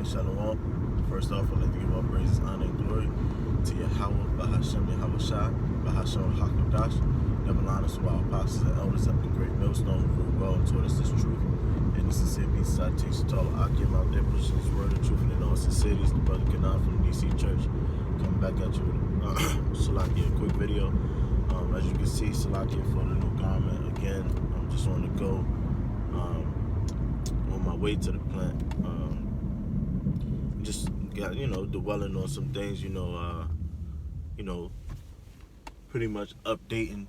Alright, Shalom. First off, I'd like to give all praises, honor, and glory to Yahweh, Bahashem, Yahweh Shai, Bahashem, HaKadosh, Neverland, to our apostles and elders up the great millstone who ruled well and taught us this truth. And the sincere peace citation to all the Akim out there pushing this word of truth and in all sincerity. It's the brother Kanan from the DC Church coming back at you with Salakia, a quick video. As you can see, Salakia for the new garment. Again, I'm just on the go. On my way to the plant. Just got, dwelling on some things, pretty much updating,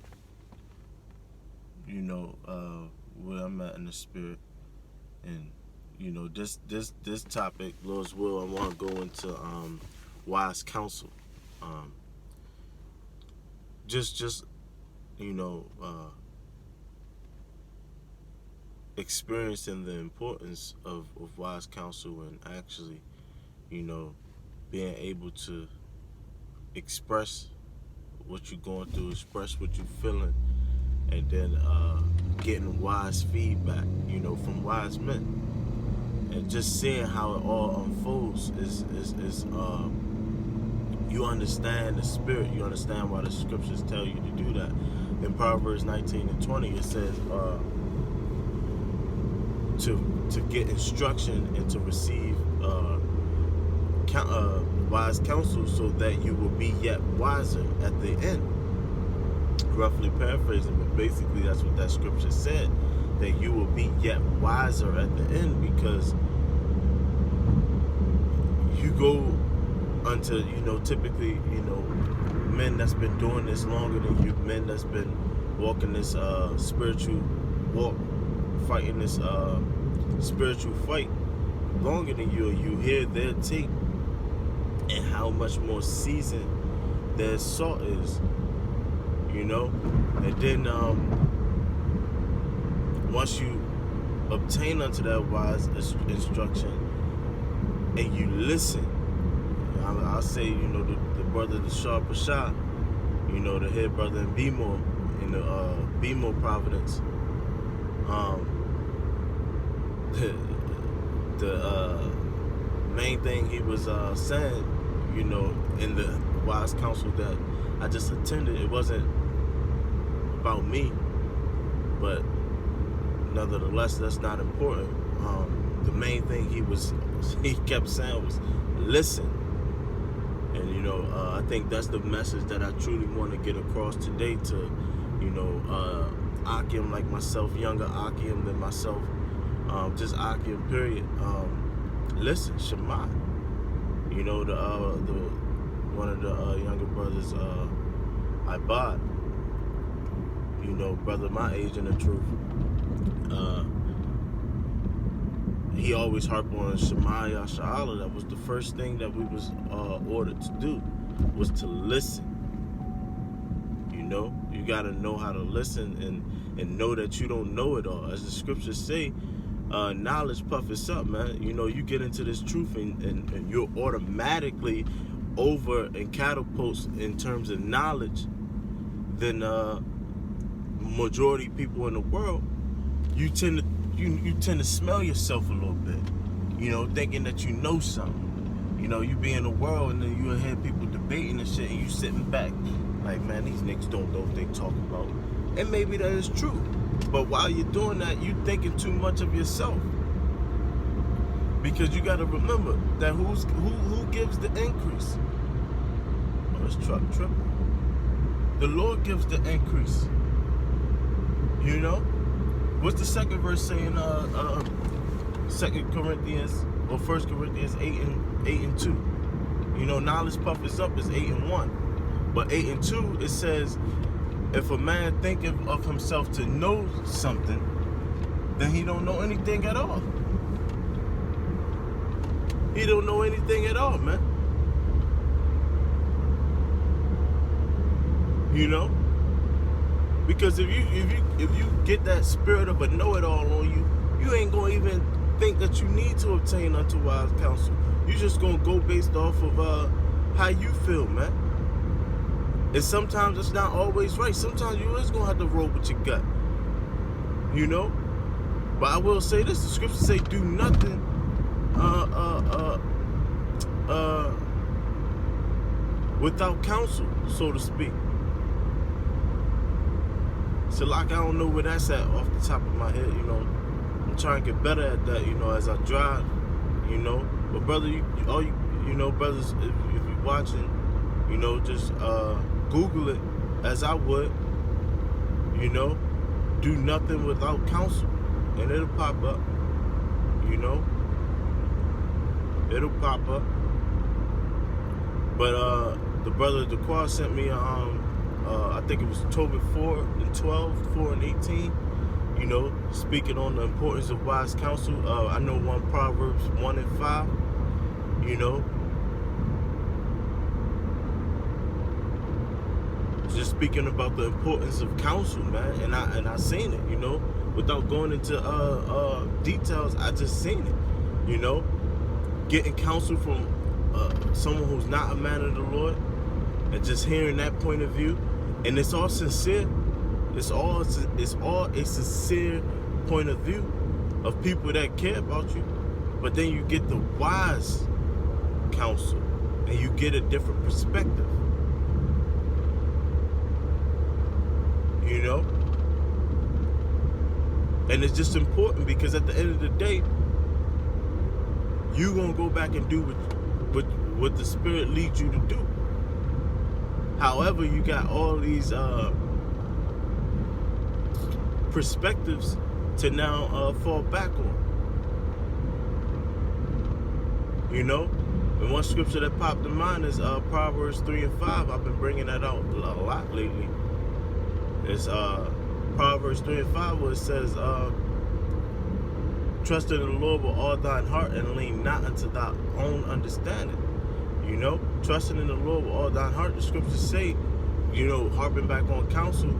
where I'm at in the spirit. And, this topic, Lord's will, I want to go into wise counsel. Experiencing the importance of wise counsel and actually, being able to express what you're going through, express what you're feeling, and then getting wise feedback, from wise men. And just seeing how it all unfolds is you understand the spirit, you understand why the scriptures tell you to do that. In Proverbs 19 and 20, it says to get instruction and to receive wise counsel so that you will be yet wiser at the end. Roughly paraphrasing, but basically that's what that scripture said, that you will be yet wiser at the end, because you go unto, typically, men that's been doing this longer than you, men that's been walking this spiritual walk, fighting this spiritual fight longer than you, you hear their take and how much more seasoned their salt is, and then once you obtain unto that wise instruction and you listen, I'll say, the brother, the Sharp Shah, the head brother in Bemo, in the Bemo Providence, the main thing he was saying, in the wise counsel that I just attended, it wasn't about me, but nevertheless, that's not important. The main thing he kept saying was listen. And I think that's the message that I truly want to get across today to Akim like myself, younger Akim than myself, just Akim period. Listen, Shema. The one of the younger brothers, Ibad, brother my age in the truth, he always harped on Shema Yasha'Allah. That was the first thing that we was ordered to do, was to listen. You got to know how to listen and know that you don't know it all. As the scriptures say, knowledge puffs up, man. You get into this truth and you're automatically over and catapults in terms of knowledge than majority people in the world. You tend to smell yourself a little bit, thinking that you know something. You be in the world and then you'll hear people debating and shit, and you sitting back like, man, these niggas don't know what they talking about. And maybe that is true, but while you're doing that, you thinking too much of yourself. Because you got to remember that who gives the increase? Oh, this truck tripping. The Lord gives the increase. What's the second verse saying? 2 Corinthians or 1 Corinthians 8 and 2. Knowledge puffs up is 8 and 1. But 8 and 2, it says, if a man thinketh of himself to know something, then he don't know anything at all. He don't know anything at all, man. Because if you get that spirit of a know-it-all on you, you ain't gonna even think that you need to obtain unto wise counsel. You just gonna go based off of how you feel, man. And sometimes it's not always right. Sometimes you is gonna have to roll with your gut. But I will say this: the scriptures say, "Do nothing without counsel, so to speak. So like, I don't know where that's at off the top of my head, you know. I'm trying to get better at that, you know, as I drive, you know. But brother, you know, brothers, if you're watching, you know, just Google it as I would, you know. Do nothing without counsel, and it'll pop up, you know. It'll pop up. But the brother Dequar sent me I think it was October 4 and 12, 4 and 18, you know, speaking on the importance of wise counsel. I know one Proverbs 1 and 5, you know, just speaking about the importance of counsel, man. And I seen it, you know, without going into details. I just seen it, you know, getting counsel from someone who's not a man of the Lord, and just hearing that point of view. And it's all sincere. It's all a sincere point of view of people that care about you. But then you get the wise counsel, and you get a different perspective. You know? And it's just important, because at the end of the day, you gonna go back and do what the Spirit leads you to do. However, you got all these perspectives to now fall back on. You know? And one scripture that popped in mind is Proverbs 3 and 5. I've been bringing that out a lot lately. It's Proverbs 3 and 5, where it says, trust in the Lord with all thine heart, and lean not unto thy own understanding. You know, trusting in the Lord with all thine heart. The scriptures say, you know, harping back on counsel,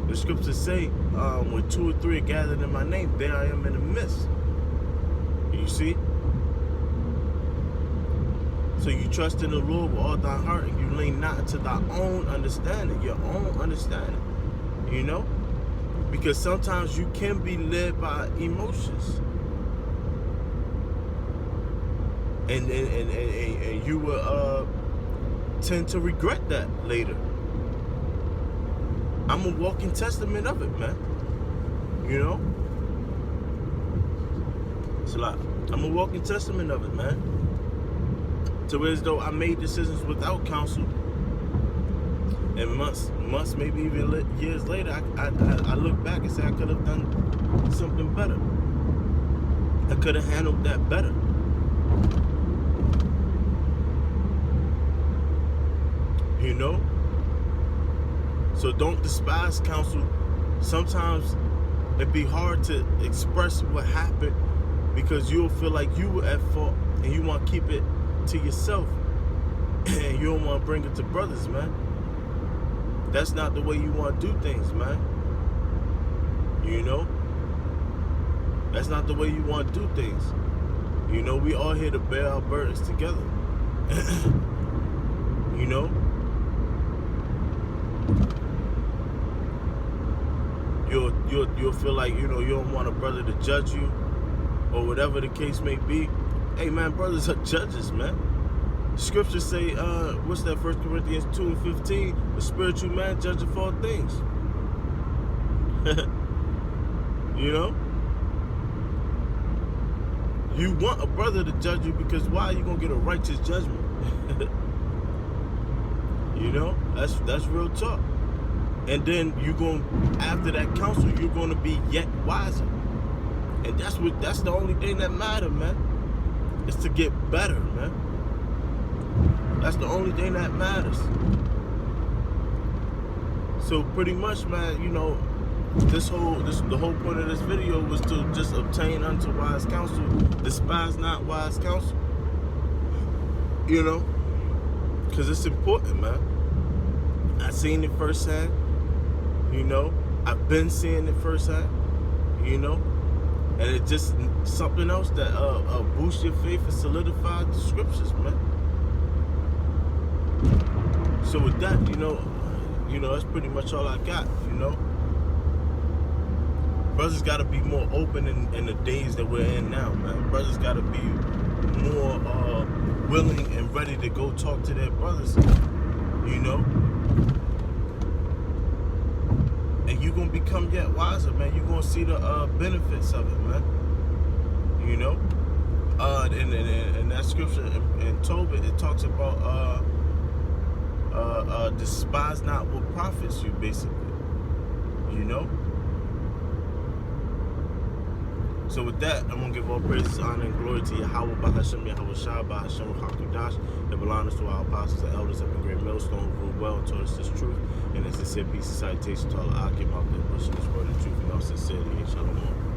the scriptures say, when 2 or 3 are gathered in my name, there I am in the midst. You see? So you trust in the Lord with all thy heart, and you lean not unto thy own understanding, your own understanding. You know? Because sometimes you can be led by emotions. And you will tend to regret that later. I'm a walking testament of it, man. You know? It's a lot. I'm a walking testament of it, man. So as though I made decisions without counsel, and months, maybe even years later, I look back and say I could have done something better. I could have handled that better. You know? So don't despise counsel. Sometimes it'd be hard to express what happened, because you'll feel like you were at fault, and you want to keep it to yourself, and you don't want to bring it to brothers, man. That's not the way you want to do things, man. You know? That's not the way you want to do things. You know, we all here to bear our burdens together. You know? You'll feel like, you know, you don't want a brother to judge you, or whatever the case may be. Hey, man, brothers are judges, man. Scriptures say, what's that, 1 Corinthians 2 and 15? The spiritual man judgeth all things. You know? You want a brother to judge you, because why are you going to get a righteous judgment? You know? That's real talk. And then you're going, after that counsel, you're going to be yet wiser. And that's the only thing that matters, man. Is to get better, man. That's the only thing that matters. So pretty much, man, you know, the whole point of this video was to just obtain unto wise counsel. Despise not wise counsel. You know? Because it's important, man. I seen it firsthand. You know? I've been seeing it firsthand. You know? And it's just something else that boosts your faith and solidifies the scriptures, man. So with that, you know, that's pretty much all I got, you know. Brothers got to be more open in the days that we're in now, man. Brothers got to be more willing and ready to go talk to their brothers, you know. And you're going to become yet wiser, man. You're going to see the benefits of it, man. You know? In that scripture in Tobit, it talks about despise not what profits you, basically. You know? So with that, I'm going to give all praises, honor, and glory to Yahweh, Bahashem, Yahweh Shah, Bahashem, HaKadosh, that belongs to our apostles and elders up in Great Millstone, who ruled well and taught us this truth, and it's a sincere piece of citation to all the Akim out there pushing this word of truth in all sincerity and shalom.